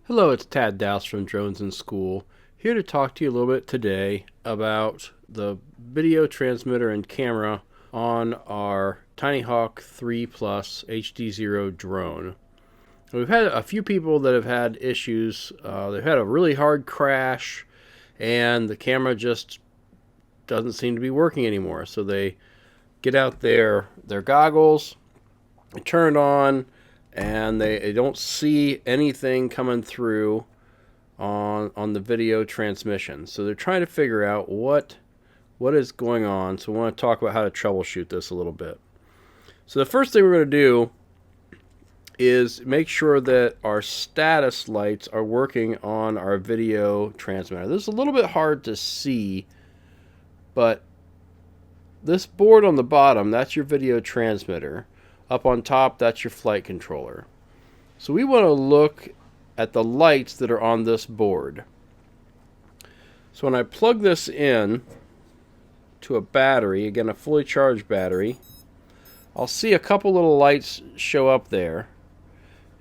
Hello, it's Tad Douse from Drones in School, here to talk to you a little bit today about the video transmitter and camera on our Tinyhawk 3 Plus HDZero drone. We've had a few people that have had issues. They've had a really hard crash and the camera just doesn't seem to be working anymore. So they get out their goggles, turn it on, and they don't see anything coming through on the video transmission. So they're trying to figure out what is going on. So we want to talk about how to troubleshoot this a little bit. So the first thing we're going to do is make sure that our status lights are working on our video transmitter. This is a little bit hard to see, but this board on the bottom, that's your video transmitter. Up on top, that's your flight controller. So we want to look at the lights that are on this board. So when I plug this in to a battery, again a fully charged battery, I'll see a couple little lights show up there.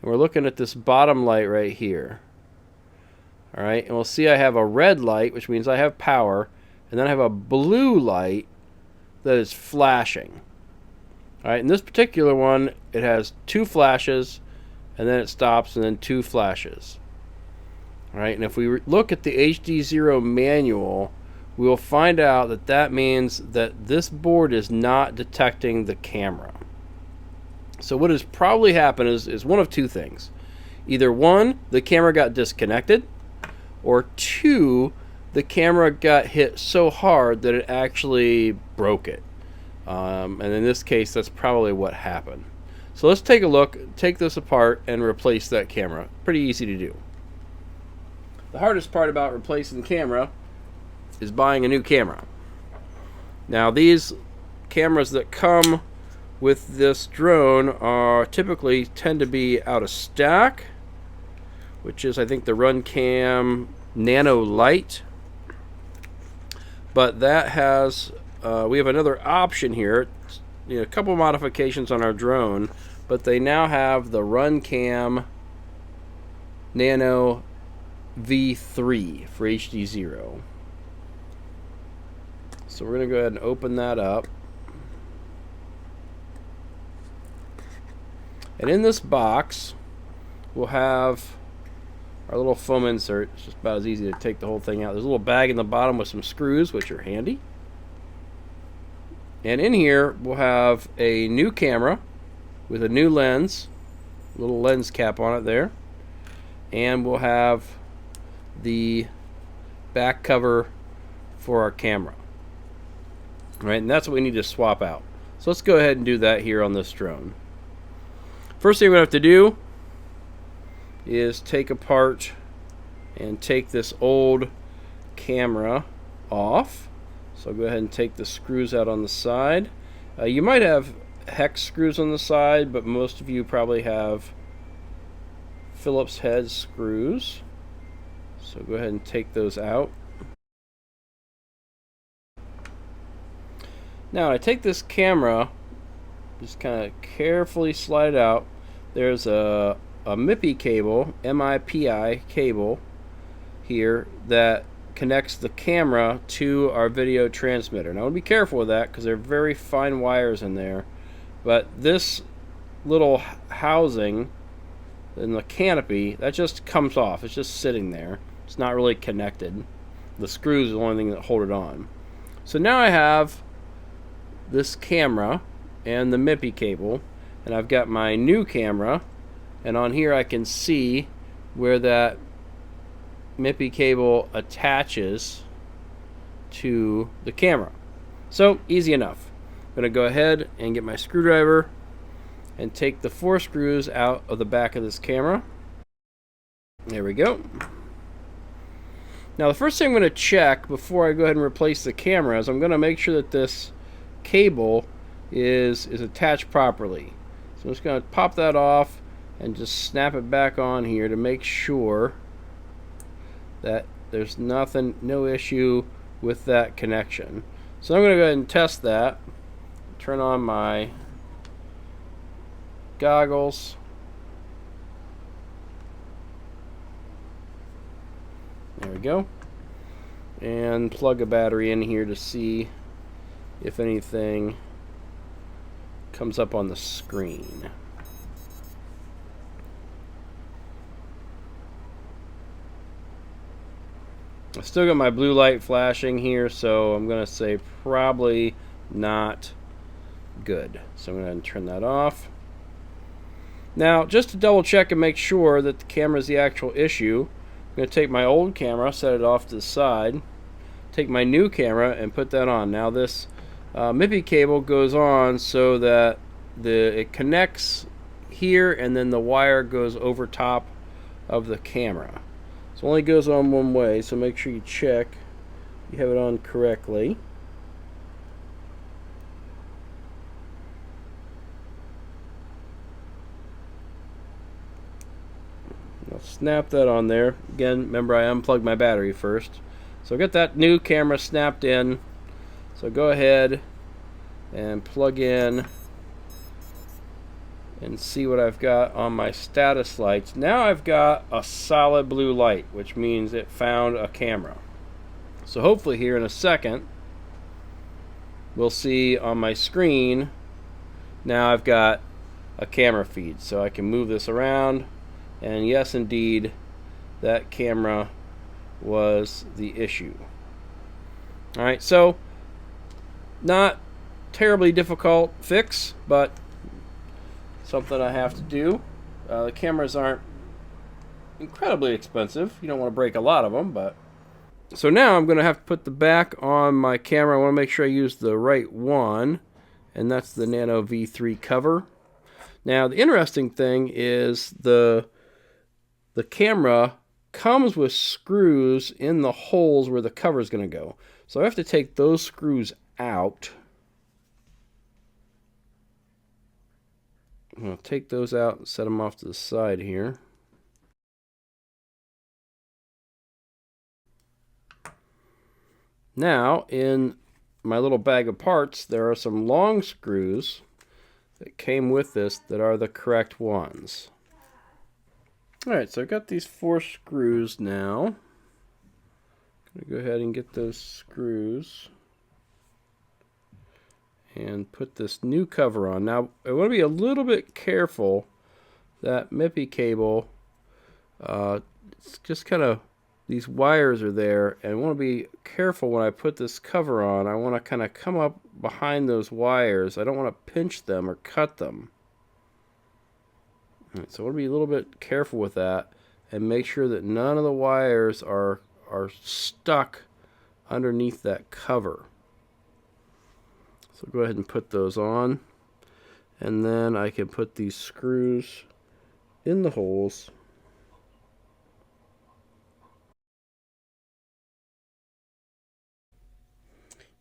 And we're looking at this bottom light right here. Alright, and we'll see I have a red light, which means I have power, and then I have a blue light that is flashing. Alright, in this particular one, it has two flashes, and then it stops, and then two flashes. Alright, and if we look at the HDZero manual, we will find out that that means that this board is not detecting the camera. So what has probably happened is one of two things. Either one, the camera got disconnected, or two, the camera got hit so hard that it actually broke it. And in this case, that's probably what happened. So let's take a look, take this apart, and replace that camera. Pretty easy to do. The hardest part about replacing the camera is buying a new camera. Now, these cameras that come with this drone are typically tend to be out of stock, which is, I think, the Runcam Nano Lite. But that has, we have another option here. A couple modifications on our drone, but they now have the Runcam Nano V3 for HDZero. So we're going to go ahead and open that up. And in this box, we'll have our little foam insert. It's just about as easy to take the whole thing out. There's a little bag in the bottom with some screws, which are handy. And in here, we'll have a new camera with a new lens, little lens cap on it there. And we'll have the back cover for our camera. All right, and that's what we need to swap out. So let's go ahead and do that here on this drone. First thing we have to do is take apart and take this old camera off. So I'll go ahead and take the screws out on the side. You might have hex screws on the side, but most of you probably have Phillips head screws. So go ahead and take those out. Now I take this camera, just kind of carefully slide it out. There's a MIPI cable, MIPI cable here that connects the camera to our video transmitter. Now, I want to be careful with that because there are very fine wires in there. But this little housing in the canopy, that just comes off. It's just sitting there. It's not really connected. The screws are the only thing that hold it on. So now I have this camera and the MIPI cable, and I've got my new camera, and on here I can see where that MIPI cable attaches to the camera. So easy enough. I'm going to go ahead and get my screwdriver and take the 4 screws out of the back of this camera. There we go. Now the first thing I'm going to check before I go ahead and replace the camera is I'm going to make sure that this cable is attached properly. So I'm just going to pop that off and just snap it back on here to make sure that there's no issue with that connection. So I'm going to go ahead and test that. Turn on my goggles. There we go. And plug a battery in here to see if anything comes up on the screen. I still got my blue light flashing here, so I'm going to say probably not good. So I'm going to turn that off. Now, just to double check and make sure that the camera is the actual issue, I'm going to take my old camera, set it off to the side, take my new camera and put that on. Now this MIPI cable goes on so that it connects here and then the wire goes over top of the camera. So it only goes on one way, so make sure you check you have it on correctly. I'll snap that on there. Again, remember I unplugged my battery first. So I've got that new camera snapped in. So go ahead and plug in and see what I've got on my status lights. Now I've got a solid blue light, which means it found a camera. So hopefully here in a second, we'll see on my screen, now I've got a camera feed. So I can move this around, and yes indeed, that camera was the issue. Alright, so not terribly difficult fix, but something I have to do. The cameras aren't incredibly expensive. You don't want to break a lot of them, but so now I'm going to have to put the back on my camera. I want to make sure I use the right one, and that's the Nano V3 cover. Now the interesting thing is the camera comes with screws in the holes where the cover is going to go. So I have to take those screws out. I'm going to take those out and set them off to the side here. Now, in my little bag of parts, there are some long screws that came with this that are the correct ones. Alright, so I've got these 4 screws now. I'm going to go ahead and get those screws and put this new cover on. Now, I want to be a little bit careful. That MIPI cable, it's just kind of, these wires are there, and I want to be careful when I put this cover on. I want to kind of come up behind those wires. I don't want to pinch them or cut them. All right, so I want to be a little bit careful with that and make sure that none of the wires are stuck underneath that cover. So go ahead and put those on, and then I can put these screws in the holes.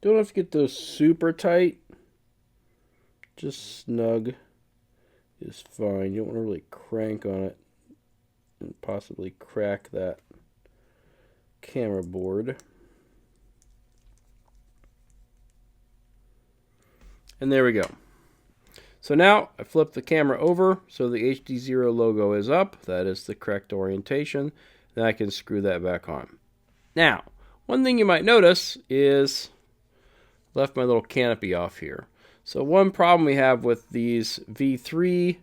Don't have to get those super tight, just snug is fine. You don't want to really crank on it and possibly crack that camera board. And there we go. So now I flip the camera over so the HDZero logo is up. That is the correct orientation. Then I can screw that back on. Now, one thing you might notice is left my little canopy off here. So one problem we have with these V3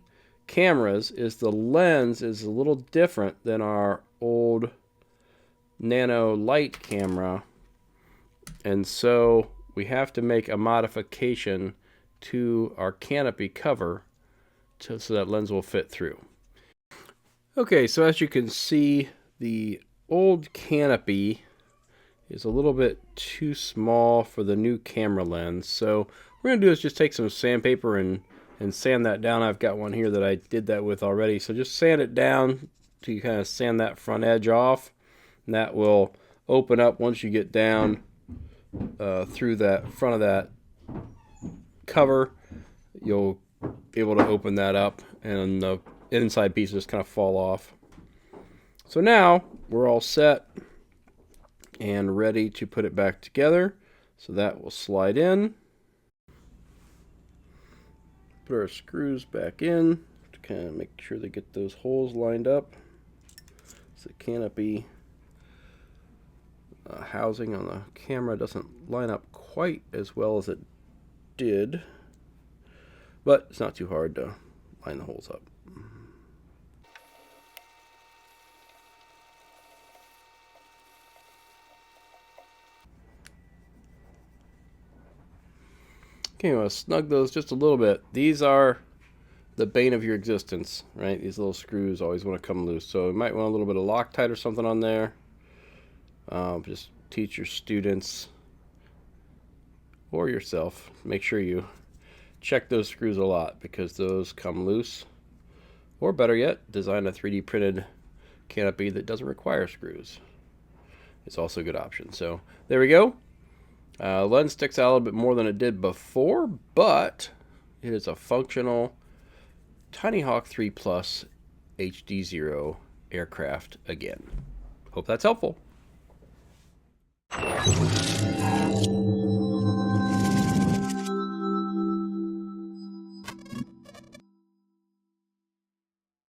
cameras is the lens is a little different than our old Nano light camera. And so we have to make a modification to our canopy cover so that lens will fit through. Okay, so as you can see, the old canopy is a little bit too small for the new camera lens. So what we're going to do is just take some sandpaper and sand that down. I've got one here that I did that with already. So just sand it down to kind of sand that front edge off. And that will open up once you get down through that front of that cover. You'll be able to open that up and the inside pieces kind of fall off. So now we're all set and ready to put it back together. So that will slide in. Put our screws back in to kind of make sure they get those holes lined up so the canopy housing on the camera doesn't line up quite as well as it did, but it's not too hard to line the holes up. Okay, you want to snug those just a little bit. These are the bane of your existence, right? These little screws always want to come loose. So you might want a little bit of Loctite or something on there. Just teach your students or yourself, make sure you check those screws a lot because those come loose. Or better yet, design a 3D printed canopy that doesn't require screws. It's also a good option. So there we go. Lens sticks out a little bit more than it did before, but it is a functional Tinyhawk 3 Plus HDZero aircraft again. Hope that's helpful.